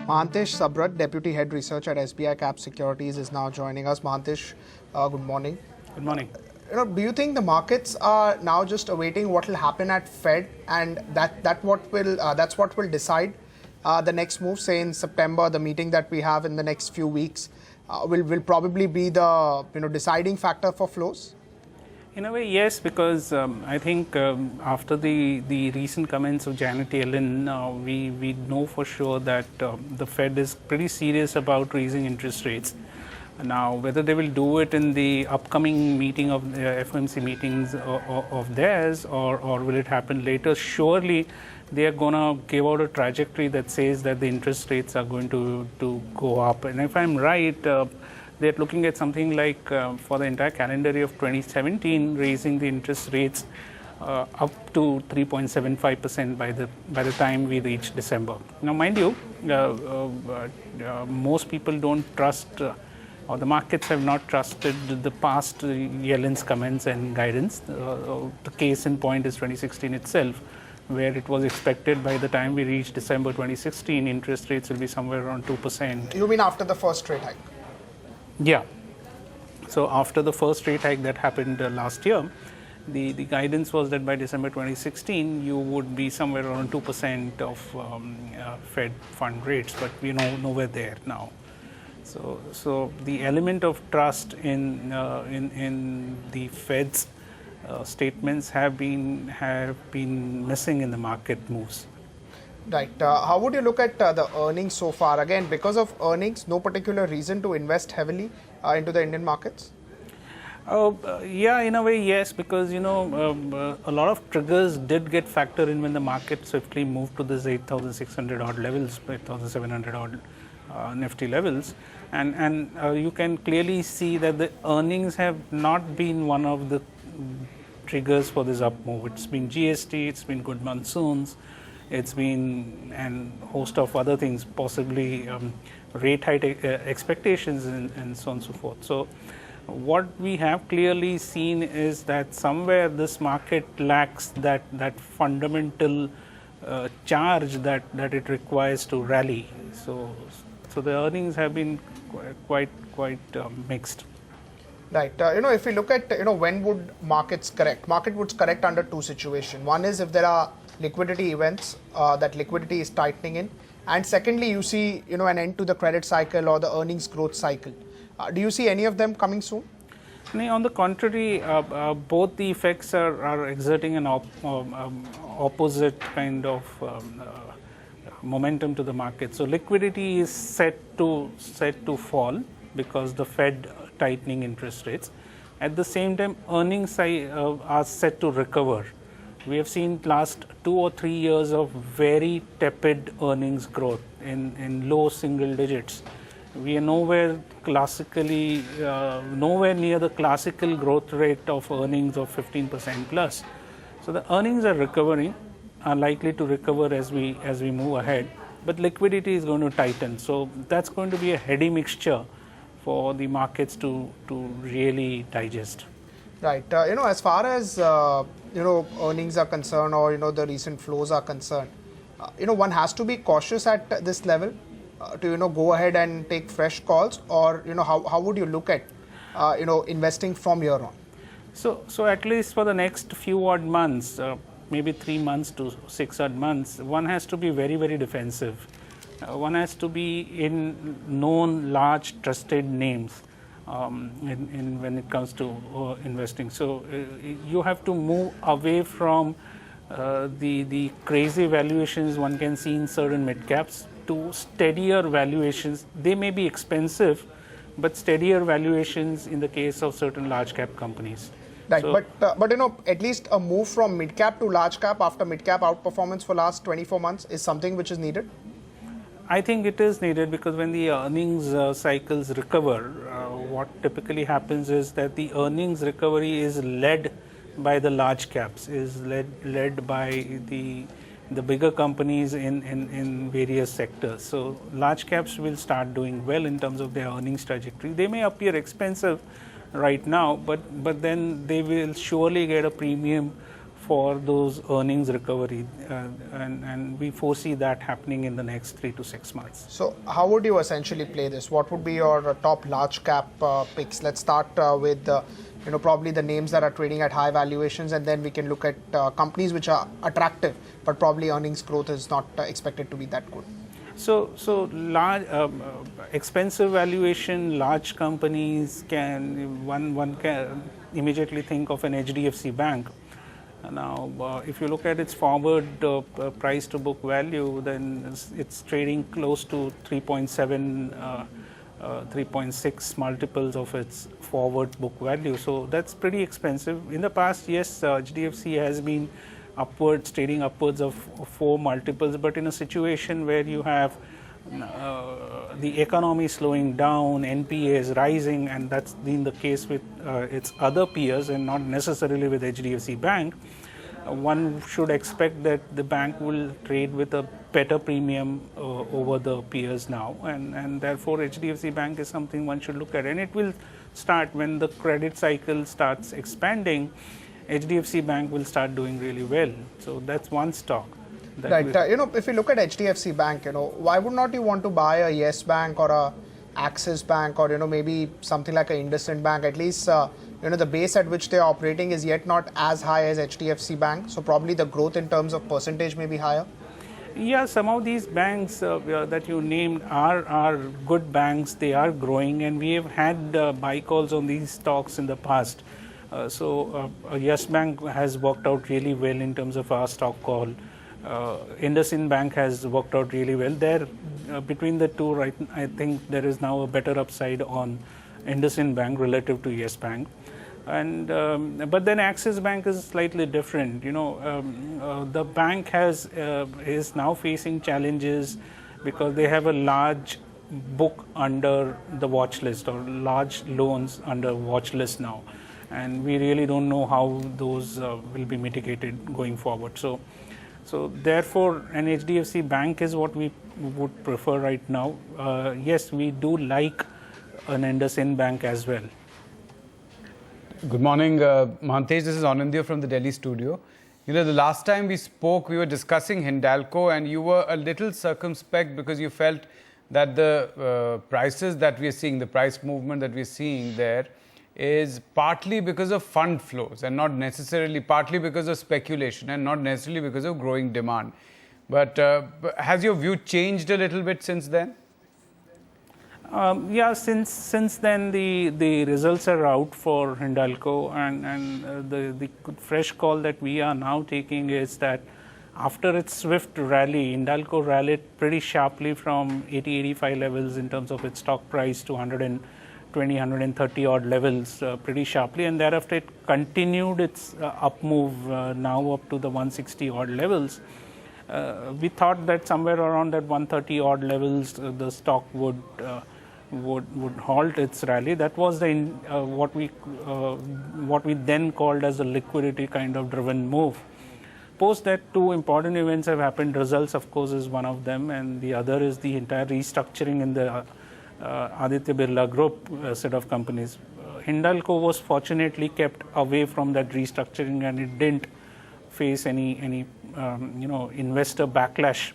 Mahantesh Sabarad, Deputy Head Research at SBICap Securities, is now joining us. Mahantesh, good morning. Good morning. Do you think the markets are now just awaiting what will happen at Fed, and that's what will decide the next move? Say in September, the meeting that we have in the next few weeks will probably be the deciding factor for flows. In a way, yes, because I think after the recent comments of Janet Yellen, we know for sure that the Fed is pretty serious about raising interest rates. Now, whether they will do it in the upcoming meeting of FOMC meetings of theirs, or will it happen later, surely they are going to give out a trajectory that says that the interest rates are going to go up. And if I'm right, they're looking at something like for the entire calendar year of 2017, raising the interest rates up to 3.75% by the time we reach December. Now, mind you, most people don't trust, or the markets have not trusted the past Yellen's comments and guidance. The case in point is 2016 itself, where it was expected by the time we reach December 2016, interest rates will be somewhere around 2%. You mean after the first rate hike? Yeah. So after the first rate hike that happened last year, the guidance was that by December 2016, you would be somewhere around 2% of Fed fund rates, but we know nowhere there now. So the element of trust in the Fed's statements have been missing in the market moves. Right. How would you look at the earnings so far? Again, because of earnings, no particular reason to invest heavily into the Indian markets? Yeah, in a way, yes, because, a lot of triggers did get factored in when the market swiftly moved to this 8,600 odd levels, 8,700 odd Nifty levels. And you can clearly see that the earnings have not been one of the triggers for this up move. It's been GST, it's been good monsoons, it's been a host of other things, possibly rate hike expectations and so on and so forth. So what we have clearly seen is that somewhere this market lacks that fundamental charge that it requires to rally. So the earnings have been quite mixed. Right. If we look at, when would markets correct? Market would correct under two situations. One is if there are liquidity events, that liquidity is tightening in. And secondly, you see, an end to the credit cycle or the earnings growth cycle. Do you see any of them coming soon? On the contrary, both the effects are exerting an opposite kind of momentum to the market. So liquidity is set to fall because the Fed tightening interest rates. At the same time, earnings are set to recover. We have seen last 2 or 3 years of very tepid earnings growth in low single digits. We are nowhere near the classical growth rate of earnings of 15% plus. So the earnings are recovering, are likely to recover as we move ahead, but liquidity is going to tighten. So that's going to be a heady mixture for the markets to really digest. Right. As far as earnings are concerned, or the recent flows are concerned, one has to be cautious at this level to go ahead and take fresh calls, or how would you look at investing from here on? So at least for the next few odd months, maybe 3 months to 6 odd months, one has to be very, very defensive. One has to be in known, large, trusted names when it comes to investing. So you have to move away from the crazy valuations one can see in certain mid-caps to steadier valuations. They may be expensive, but steadier valuations in the case of certain large-cap companies. Right, so, but at least a move from mid-cap to large-cap after mid-cap outperformance for last 24 months is something which is needed? I think it is needed because when the earnings cycles recover, what typically happens is that the earnings recovery is led by the large caps, is led by the bigger companies in various sectors. So large caps will start doing well in terms of their earnings trajectory. They may appear expensive right now, but then they will surely get a premium for those earnings recovery, and we foresee that happening in the next 3 to 6 months. So how would you essentially play this? What would be your top large cap picks? Let's start with probably the names that are trading at high valuations, and then we can look at companies which are attractive, but probably earnings growth is not expected to be that good. So large, expensive valuation, large companies one can immediately think of an HDFC Bank. Now, if you look at its forward price to book value, then it's trading close to 3.7, 3.6 multiples of its forward book value. So that's pretty expensive. In the past, yes, HDFC has been trading upwards of 4 multiples, but in a situation where you have the economy slowing down, NPAs rising, and that's been the case with its other peers and not necessarily with HDFC Bank, one should expect that the bank will trade with a better premium over the peers now, and therefore HDFC Bank is something one should look at, and it will start when the credit cycle starts expanding. HDFC Bank will start doing really well. So that's one stock. Right. If you look at HDFC Bank, why would not you want to buy a Yes Bank or a Axis Bank or, maybe something like a IndusInd Bank? At least, the base at which they are operating is yet not as high as HDFC Bank. So probably the growth in terms of percentage may be higher. Yeah, some of these banks that you named are good banks. They are growing, and we have had buy calls on these stocks in the past. So Yes Bank has worked out really well in terms of our stock call. IndusInd Bank has worked out really well. There, between the two, right, I think there is now a better upside on IndusInd Bank relative to Yes Bank. And but then Axis Bank is slightly different. The bank is now facing challenges because they have a large book under the watch list, or large loans under watch list now, and we really don't know how those will be mitigated going forward. So therefore, an HDFC Bank is what we would prefer right now. Yes, we do like an IndusInd Bank as well. Good morning, Mahantesh. This is Anindya from the Delhi studio. The last time we spoke, we were discussing Hindalco, and you were a little circumspect because you felt that the prices that we are seeing, the price movement that we are seeing there, is partly because of fund flows and not necessarily, partly because of speculation and not necessarily because of growing demand. But has your view changed a little bit since then? Yeah, since then the results are out for Hindalco, and the fresh call that we are now taking is that after its swift rally, Hindalco rallied pretty sharply from 80-85 levels in terms of its stock price to 120, 130 odd levels pretty sharply, and thereafter it continued its up move now up to the 160 odd levels. We thought that somewhere around that 130 odd levels the stock would halt its rally. That was the what we then called as a liquidity kind of driven move. Post that, two important events have happened. Results, of course, is one of them, and the other is the entire restructuring in the Aditya Birla Group set of companies. Hindalco was fortunately kept away from that restructuring, and it didn't face any investor backlash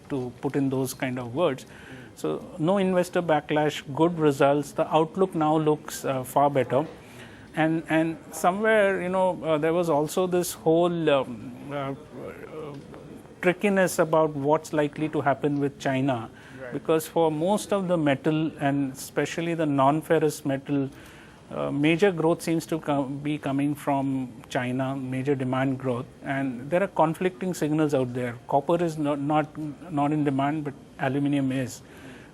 to put in those kind of words. So no investor backlash, good results. The outlook now looks far better, and somewhere there was also this whole trickiness about what's likely to happen with China, because for most of the metal and especially the non-ferrous metal, major growth seems to be coming from China, major demand growth, and there are conflicting signals out there. Copper is not in demand, but aluminium is,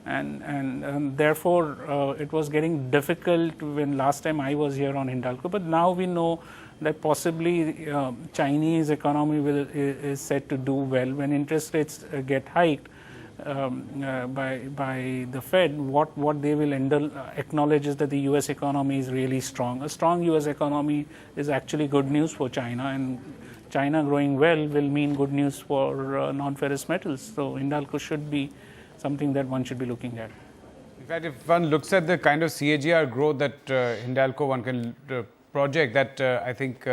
and therefore it was getting difficult when last time I was here on Hindalco. But now we know that possibly Chinese economy is set to do well when interest rates get hiked by the Fed. What they will acknowledge is that the US economy is really strong. A strong US economy is actually good news for China, and China growing well will mean good news for non-ferrous metals. So Hindalco should be something that one should be looking at. In fact, if one looks at the kind of CAGR growth that Hindalco one can project that I think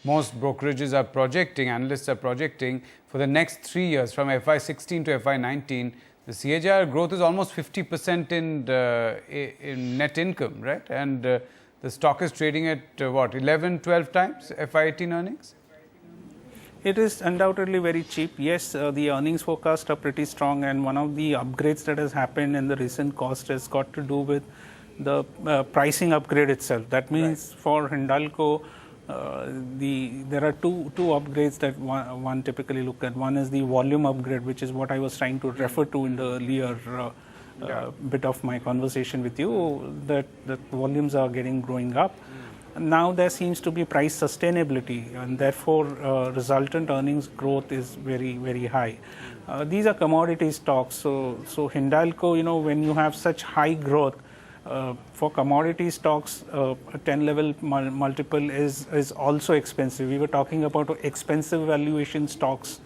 most brokerages are projecting, analysts are projecting for the next 3 years from FY16 to FY19, the CAGR growth is almost 50% in net income, right? And the stock is trading at what, 11, 12 times FY18 earnings? It is undoubtedly very cheap. Yes, the earnings forecast are pretty strong, and one of the upgrades that has happened in the recent cost has got to do with the pricing upgrade itself. That means for Hindalco, there are two upgrades that one typically look at. One is the volume upgrade, which is what I was trying to refer to in the earlier bit of my conversation with you, that volumes are growing up. Now there seems to be price sustainability, and therefore resultant earnings growth is very, very high. These are commodity stocks, so Hindalco, when you have such high growth, for commodity stocks, a 10 level multiple is also expensive. We were talking about expensive valuation stocks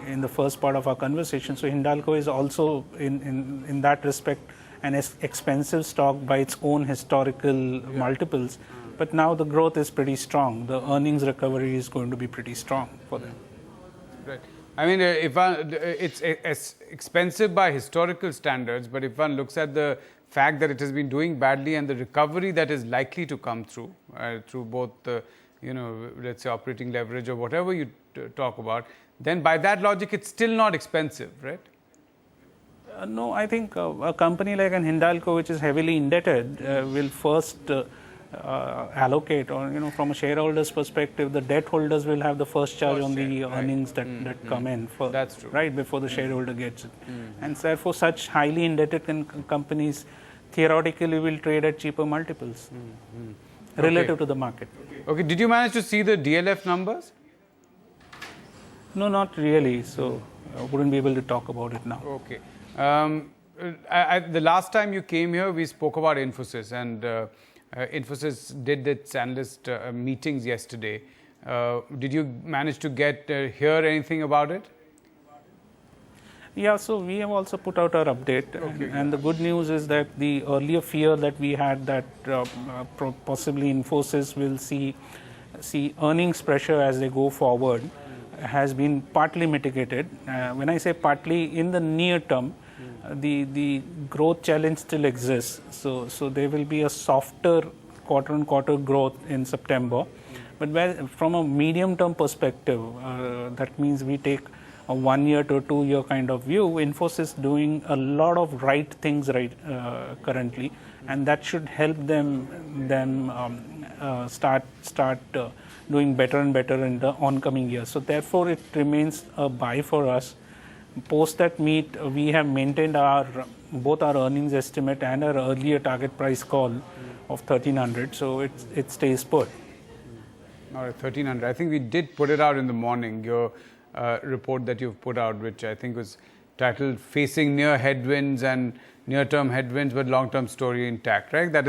in the first part of our conversation. So Hindalco is also in that respect an expensive stock by its own historical multiples, but now the growth is pretty strong. The earnings recovery is going to be pretty strong for them. Right. I mean, it's expensive by historical standards, but if one looks at the fact that it has been doing badly and the recovery that is likely to come through both the, let's say operating leverage or whatever you talk about, then by that logic, it's still not expensive, right? No, I think a company like an Hindalco, which is heavily indebted, will first allocate, or from a shareholder's perspective, the debt holders will have the first charge on the earnings that come in. That's true. Right before the shareholder gets it, and therefore such highly indebted companies theoretically will trade at cheaper multiples relative to the market. Okay. Did you manage to see the DLF numbers? No, not really. So I wouldn't be able to talk about it now. Okay. The last time you came here, we spoke about Infosys, and Infosys did its analyst meetings yesterday. Did you manage to hear anything about it? Yeah, so we have also put out our update, and the good news is that the earlier fear that we had that possibly Infosys will see earnings pressure as they go forward has been partly mitigated. When I say partly, in the near term, the growth challenge still exists. So there will be a softer quarter-on-quarter growth in September. But from a medium-term perspective, that means we take a 1 year to 2 year kind of view. Infosys doing a lot of right things currently, and that should help them start doing better and better in the oncoming years. So therefore, it remains a buy for us. Post that meet, we have maintained both our earnings estimate and our earlier target price call of 1300. So it stays put. All right, 1300. I think we did put it out in the morning. Your report that you've put out, which I think was titled "Facing Near Headwinds and Near-Term Headwinds, but Long-Term Story Intact." Right? That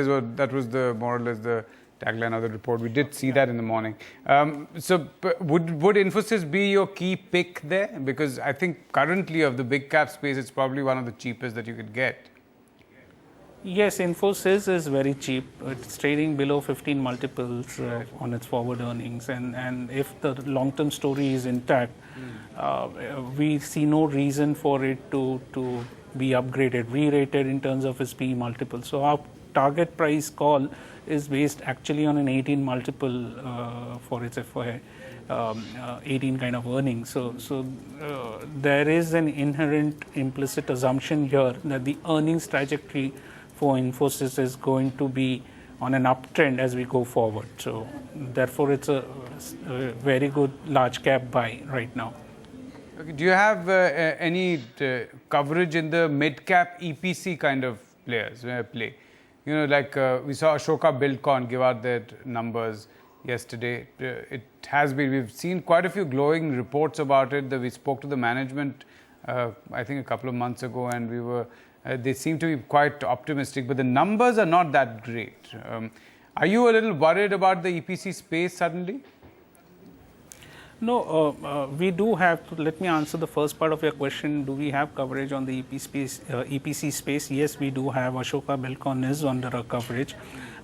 was the more or less the tagline of the report. We did see that in the morning. So would Infosys be your key pick there? Because I think currently of the big cap space, it's probably one of the cheapest that you could get. Yes, Infosys is very cheap. It's trading below 15 multiples on its forward earnings, and if the long-term story is intact, we see no reason for it to be upgraded, re-rated in terms of its PE multiple. So our target price call is based actually on an 18 multiple for its FY 18 kind of earnings. So there is an inherent implicit assumption here that the earnings trajectory for Infosys is going to be on an uptrend as we go forward. So therefore, it's a very good large cap buy right now. Okay. Do you have any coverage in the mid-cap EPC kind of play? Like we saw Ashoka Buildcon give out their numbers yesterday. We've seen quite a few glowing reports about it. That we spoke to the management, I think a couple of months ago, and they seem to be quite optimistic, but the numbers are not that great. Are you a little worried about the EPC space suddenly? No, we do have. Let me answer the first part of your question. Do we have coverage on the EPC space? Yes, we do have. Ashoka Buildcon is under our coverage.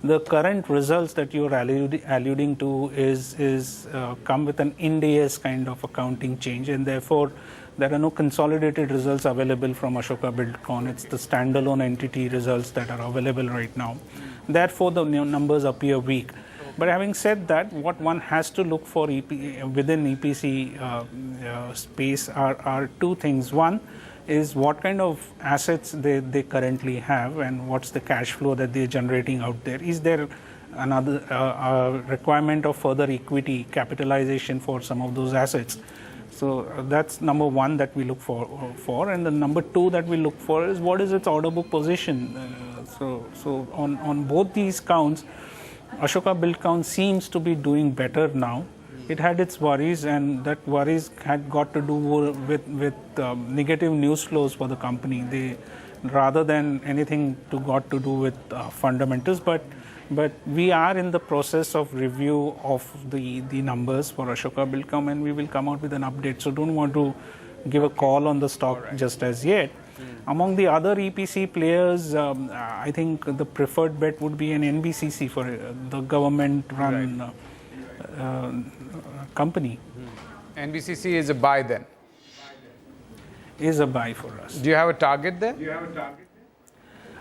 the current results that you're alluding to is come with an Ind AS kind of accounting change, and therefore there are no consolidated results available from Ashoka Buildcon. It's the standalone entity results that are available right now. Therefore, the numbers appear weak. But having said that, what one has to look for within EPC space are two things. One is what kind of assets they currently have and what's the cash flow that they're generating out there. Is there another requirement of further equity capitalization for some of those assets? So that's number one that we look for. And the number two that we look for is what is its order book position. So on both these counts, Ashoka Buildcon seems to be doing better now. It had its worries, and that worries had got to do with negative news flows for the company. Rather than anything got to do with fundamentals, but we are in the process of review of the numbers for Ashoka Buildcon, and we will come out with an update. So don't want to give a call on the stock just as yet. Among the other EPC players, I think the preferred bet would be an NBCC for the government-run company. NBCC is a buy then? Is a buy for us. Do you have a target there?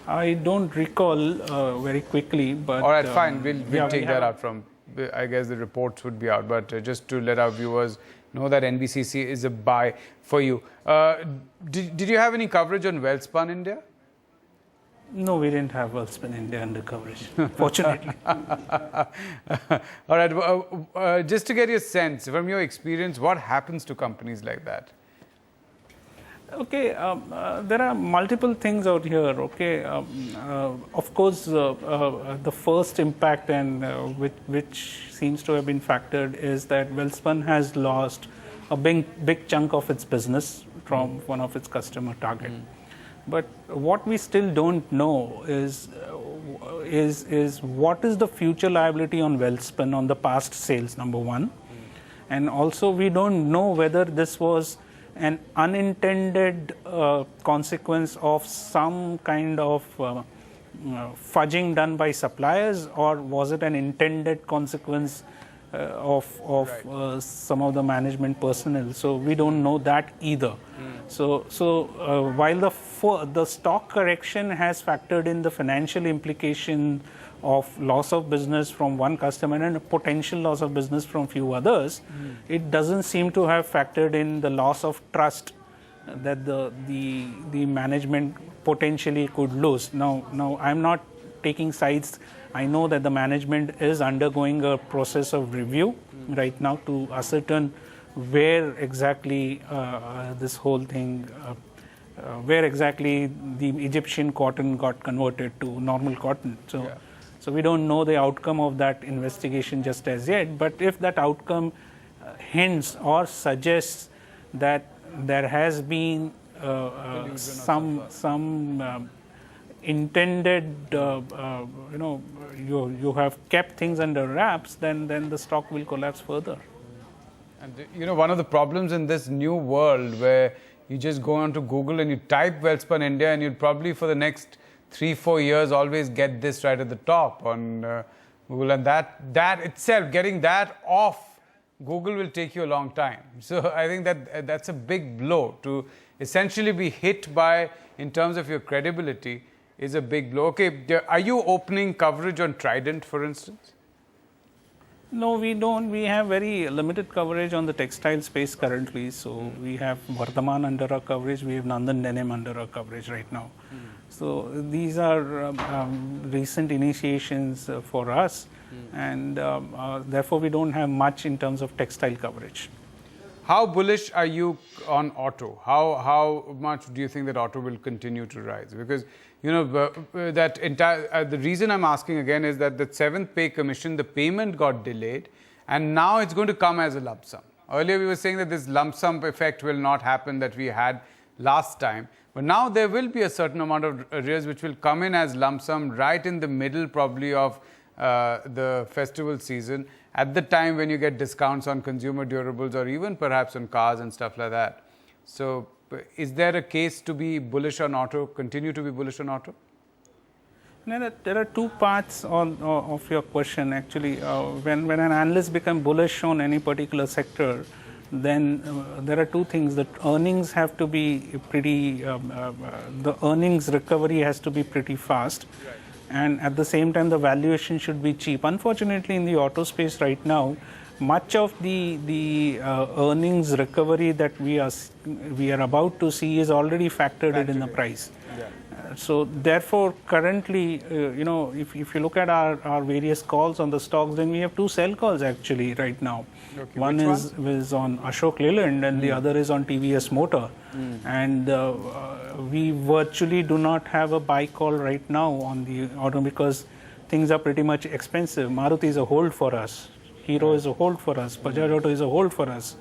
I don't recall very quickly, but... All right, fine. We'll take that out from... I guess the reports would be out, but just to let our viewers know that NBCC is a buy for you. Did you have any coverage on Welspun India? No, we didn't have Welspun India under coverage, fortunately. All right. Just to get your sense, from your experience, what happens to companies like that? Okay, there are multiple things out here. Okay, of course, the first impact and which seems to have been factored is that Welspun has lost a big chunk of its business from one of its customer target. But what we still don't know is what is the future liability on Welspun on the past sales, number one, and also we don't know whether this was an unintended consequence of some kind of fudging done by suppliers, or was it an intended consequence of some of the management personnel? So we don't know that either. So while the stock correction has factored in the financial implication of loss of business from one customer and a potential loss of business from few others, it doesn't seem to have factored in the loss of trust that the management potentially could lose. Now I'm not taking sides. I know that the management is undergoing a process of review right now to ascertain where exactly this whole thing, where exactly the Egyptian cotton got converted to normal cotton. So we don't know the outcome of that investigation just as yet, but if that outcome hints or suggests that there has been some intended, you have kept things under wraps, then the stock will collapse further. And one of the problems in this new world where you just go onto Google and you type Welspun India, and you'd probably for the next 3-4 years always get this right at the top on Google, and that itself, getting that off Google will take you a long time. So I think that's a big blow to essentially be hit by, in terms of your credibility, is a big blow. Okay, are you opening coverage on Trident, for instance? No, we don't. We have very limited coverage on the textile space currently. So we have Vardhaman under our coverage. We have Nandan Denim under our coverage right now. So these are recent initiations for us, and therefore we don't have much in terms of textile coverage. How bullish are you on auto? How much do you think that auto will continue to rise? Because that entire the reason I'm asking again is that the 7th pay commission, the payment got delayed, and now it's going to come as a lump sum. Earlier we were saying that this lump sum effect will not happen that we had last time, but now there will be a certain amount of arrears which will come in as lump sum right in the middle probably of the festival season, at the time when you get discounts on consumer durables or even perhaps on cars and stuff like that. So is there a case to be bullish on auto, continue to be bullish on auto? There are two parts of your question actually. When an analyst becomes bullish on any particular sector, then there are two things. That earnings have to be pretty, the earnings recovery has to be pretty fast. Right. And at the same time, the valuation should be cheap. Unfortunately, in the auto space right now, much of the earnings recovery that we are about to see is already factored in the price. Yeah. So therefore, currently, if you look at our various calls on the stocks, then we have two sell calls actually right now. Okay, one is on Ashok Leyland and the other is on TVS Motor. And we virtually do not have a buy call right now on the auto because things are pretty much expensive. Maruti is a hold for us. Hero is a hold for us. Bajaj Auto is a hold for us.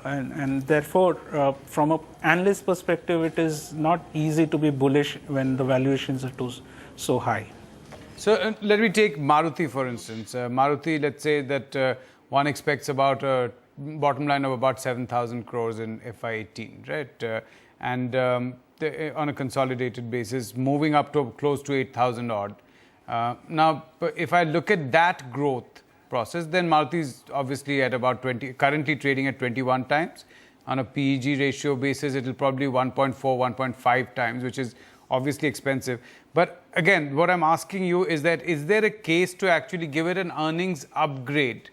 And therefore, from an analyst perspective, it is not easy to be bullish when the valuations are so high. So let me take Maruti for instance. Maruti, let's say that one expects about a bottom line of about 7,000 crores in FY18, right? And on a consolidated basis, moving up to close to 8,000 odd. Now, if I look at that growth process, then Maruti is obviously at about 20, currently trading at 21 times. On a PEG ratio basis, it will probably 1.4, 1.5 times, which is obviously expensive. But again, what I'm asking you is that, is there a case to actually give it an earnings upgrade,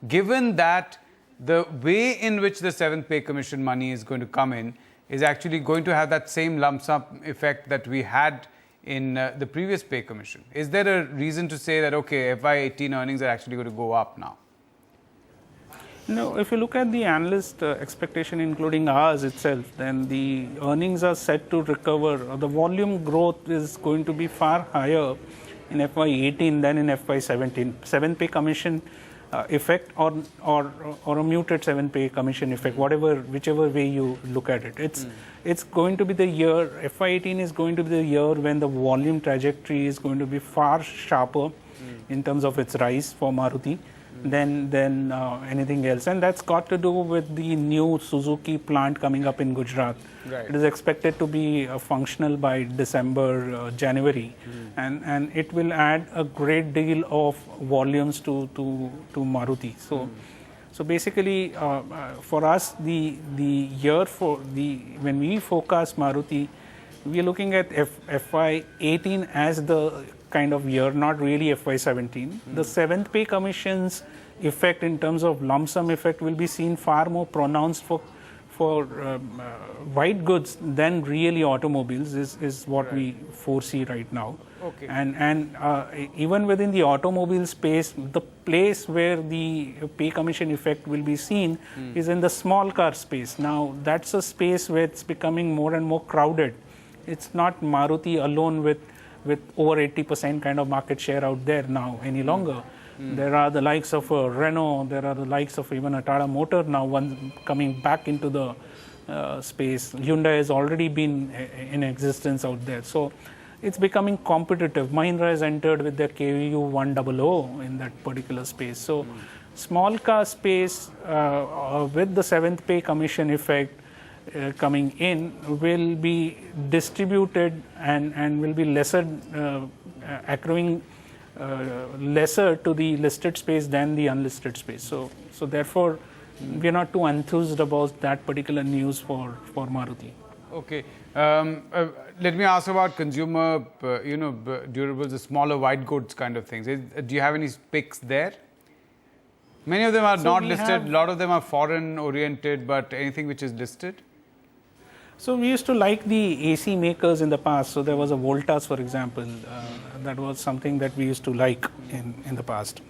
given that the way in which the seventh pay commission money is going to come in is actually going to have that same lump sum effect that we had in the previous pay commission? Is there a reason to say that, okay, FY18 earnings are actually going to go up now? No, if you look at the analyst expectation, including ours itself, then the earnings are set to recover. The volume growth is going to be far higher in FY18 than in FY17. Seventh pay commission effect or a muted seventh pay commission effect, whichever way you look at it. It's going to be the year, FY18 is going to be the year when the volume trajectory is going to be far sharper in terms of its rise for Maruti than anything else. And that's got to do with the new Suzuki plant coming up in Gujarat. Right. It is expected to be functional by December, January. And it will add a great deal of volumes to Maruti. So basically, for us, the year when we forecast Maruti, we are looking at FY18 as the kind of year, not really FY17. The seventh pay commission's effect in terms of lump sum effect will be seen far more pronounced for white goods than really automobiles is what we foresee right now. Okay. And even within the automobile space, the place where the pay commission effect will be seen is in the small car space. Now, that's a space where it's becoming more and more crowded. It's not Maruti alone with over 80% kind of market share out there now any longer. There are the likes of Renault, there are the likes of even a Tata Motor now, one coming back into the space. Hyundai has already been in existence out there. So it's becoming competitive. Mahindra has entered with their KVU 100 in that particular space. So small car space with the seventh pay commission effect coming in will be distributed and will be lesser accruing lesser to the listed space than the unlisted space. So therefore, we are not too enthused about that particular news for Maruti. Okay. Let me ask about consumer, durables, the smaller white goods kind of things. Do you have any picks there? Many of them are not listed. A lot of them are foreign oriented, but anything which is listed? So we used to like the AC makers in the past. So there was a Voltas, for example. That was something that we used to like in the past.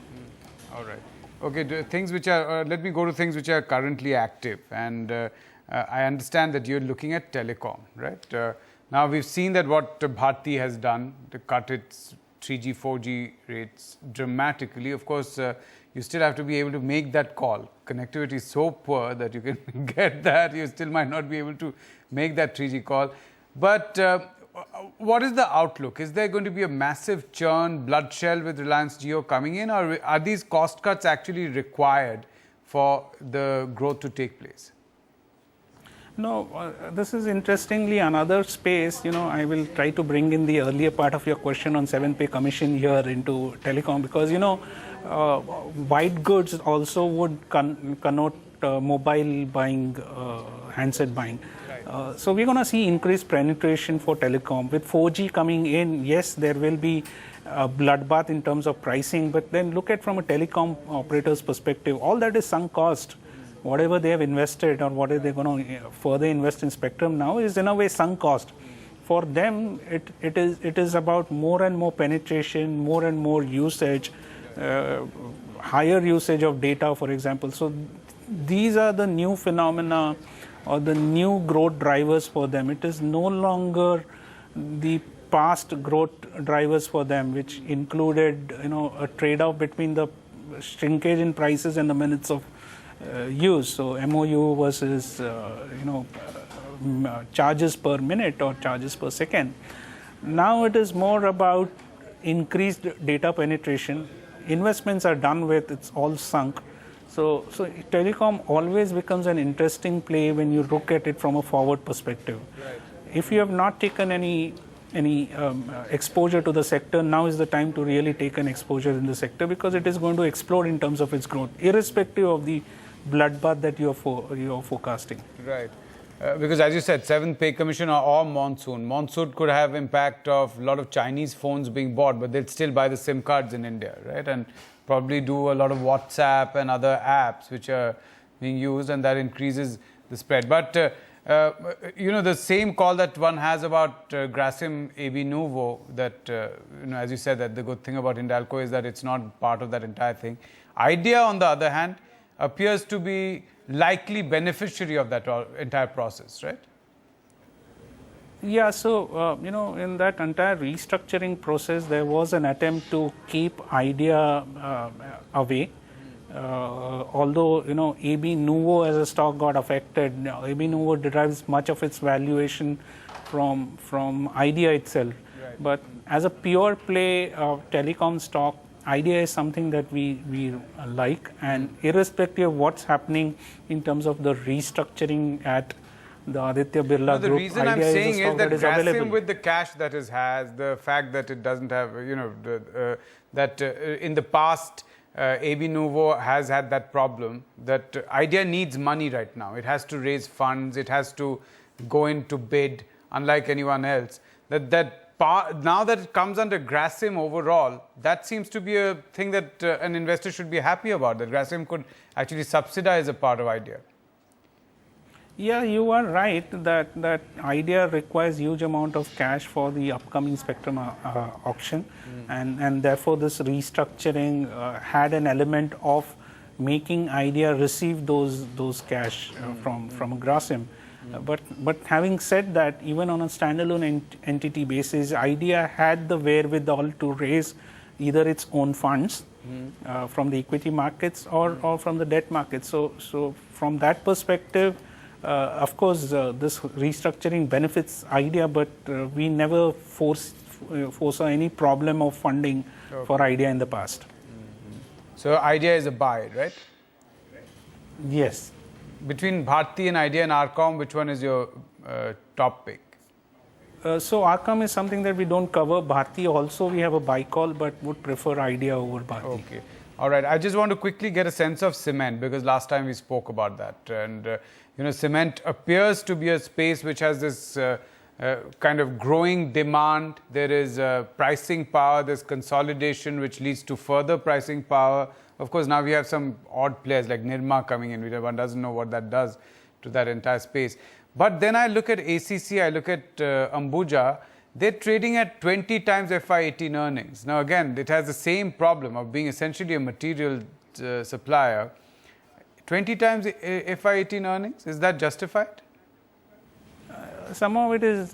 All right. Okay, things which are, let me go to things which are currently active. And I understand that you're looking at Telecom, right? Now we've seen that what Bharti has done to cut its 3G, 4G rates dramatically. Of course, you still have to be able to make that call. Connectivity is so poor that you can get that. You still might not be able to make that 3G call. But what is the outlook? Is there going to be a massive churn, blood shell with Reliance Jio coming in, or are these cost cuts actually required for the growth to take place? No, this is interestingly another space. I will try to bring in the earlier part of your question on 7-pay commission here into telecom, because white goods also would connote mobile buying, handset buying. So we're going to see increased penetration for telecom. With 4G coming in, yes, there will be a bloodbath in terms of pricing, but then look at from a telecom operator's perspective, all that is sunk cost. Whatever they have invested or whatever they're going to further invest in spectrum now is in a way sunk cost. For them, it is about more and more penetration, more and more usage, higher usage of data, for example. So these are the new phenomena or the new growth drivers for them. It is no longer the past growth drivers for them, which included a trade-off between the shrinkage in prices and the minutes of use. So MOU versus charges per minute or charges per second. Now it is more about increased data penetration. Investments are done with, it's all sunk. So telecom always becomes an interesting play when you look at it from a forward perspective. Right. If you have not taken any exposure to the sector, now is the time to really take an exposure in the sector, because it is going to explode in terms of its growth, irrespective of the bloodbath that you are forecasting. Right. Because as you said, 7th pay commission or monsoon. Monsoon could have impact of a lot of Chinese phones being bought, but they'll still buy the SIM cards in India, right? And probably do a lot of WhatsApp and other apps which are being used, and that increases the spread. But the same call that one has about Grasim AB Nuvo, that as you said, that the good thing about Hindalco is that it's not part of that entire thing. Idea, on the other hand, appears to be likely beneficiary of that entire process, right? Yeah, so, in that entire restructuring process, there was an attempt to keep Idea away. Although, AB Nuvo as a stock got affected, AB Nuvo derives much of its valuation from Idea itself. Right. But as a pure play telecom stock, Idea is something that we like, and irrespective of what's happening in terms of the restructuring at the Aditya Birla Group, the reason Idea I'm saying is that Grasim, available. with the cash that it has, the fact that it doesn't have, that in the past, AB Nuvo has had that problem, that Idea needs money right now. It has to raise funds, it has to go into bid, unlike anyone else. Now that it comes under Grasim overall, that seems to be a thing that an investor should be happy about, that Grasim could actually subsidize a part of Idea. Yeah, you are right that Idea requires huge amount of cash for the upcoming spectrum auction, and therefore this restructuring had an element of making Idea receive those cash from Grasim. But having said that, even on a standalone entity basis, Idea had the wherewithal to raise either its own funds from the equity markets or from the debt markets. So from that perspective, of course, this restructuring benefits Idea, but we never foresaw any problem of funding for Idea in the past. So Idea is a buy, right? Yes. Between Bharti and Idea and Arcom, which one is your top pick? So Arcom is something that we don't cover. Bharti also we have a buy call, but would prefer Idea over Bharti. Okay. All right. I just want to quickly get a sense of cement, because last time we spoke about that. And, cement appears to be a space which has this kind of growing demand. There is pricing power, there's consolidation, which leads to further pricing power. Of course, now we have some odd players like Nirma coming in. One doesn't know what that does to that entire space. But then I look at ACC, I look at Ambuja. They're trading at 20 times FY18 earnings. Now, again, it has the same problem of being essentially a material supplier. 20 times FY18 earnings, is that justified? Somehow it is,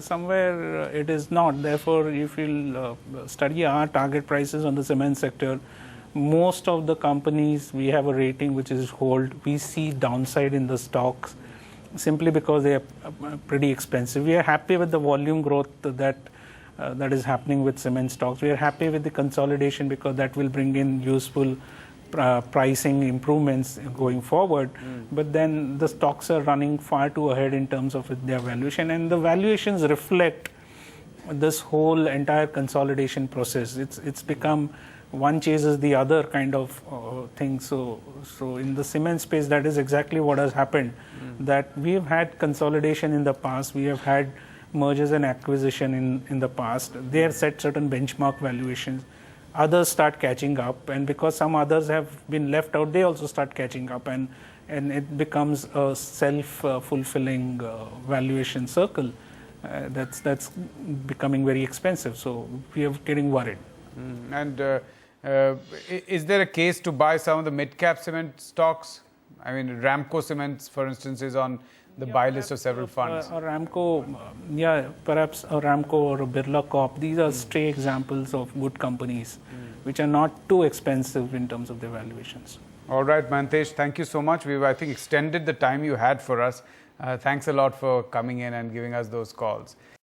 somewhere it is not. Therefore, if you study our target prices on the cement sector, most of the companies, we have a rating which is hold. We see downside in the stocks simply because they are pretty expensive. We are happy with the volume growth that is happening with cement stocks. We are happy with the consolidation because that will bring in useful pricing improvements going forward, but then the stocks are running far too ahead in terms of their valuation, and the valuations reflect this whole entire consolidation process. It's become one chases the other kind of thing. So in the cement space, that is exactly what has happened. That we have had consolidation in the past, we have had mergers and acquisition in the past. They have set certain benchmark valuations. Others start catching up, and because some others have been left out, they also start catching up, and it becomes a self-fulfilling valuation circle. That's becoming very expensive. So we are getting worried. And is there a case to buy some of the mid-cap cement stocks? I mean, Ramco Cements, for instance, is on the buy list of several funds. Ramco, perhaps a Ramco or a Birla Corp. These are stray examples of good companies which are not too expensive in terms of their valuations. All right, Mahantesh, thank you so much. We've, I think, extended the time you had for us. Thanks a lot for coming in and giving us those calls.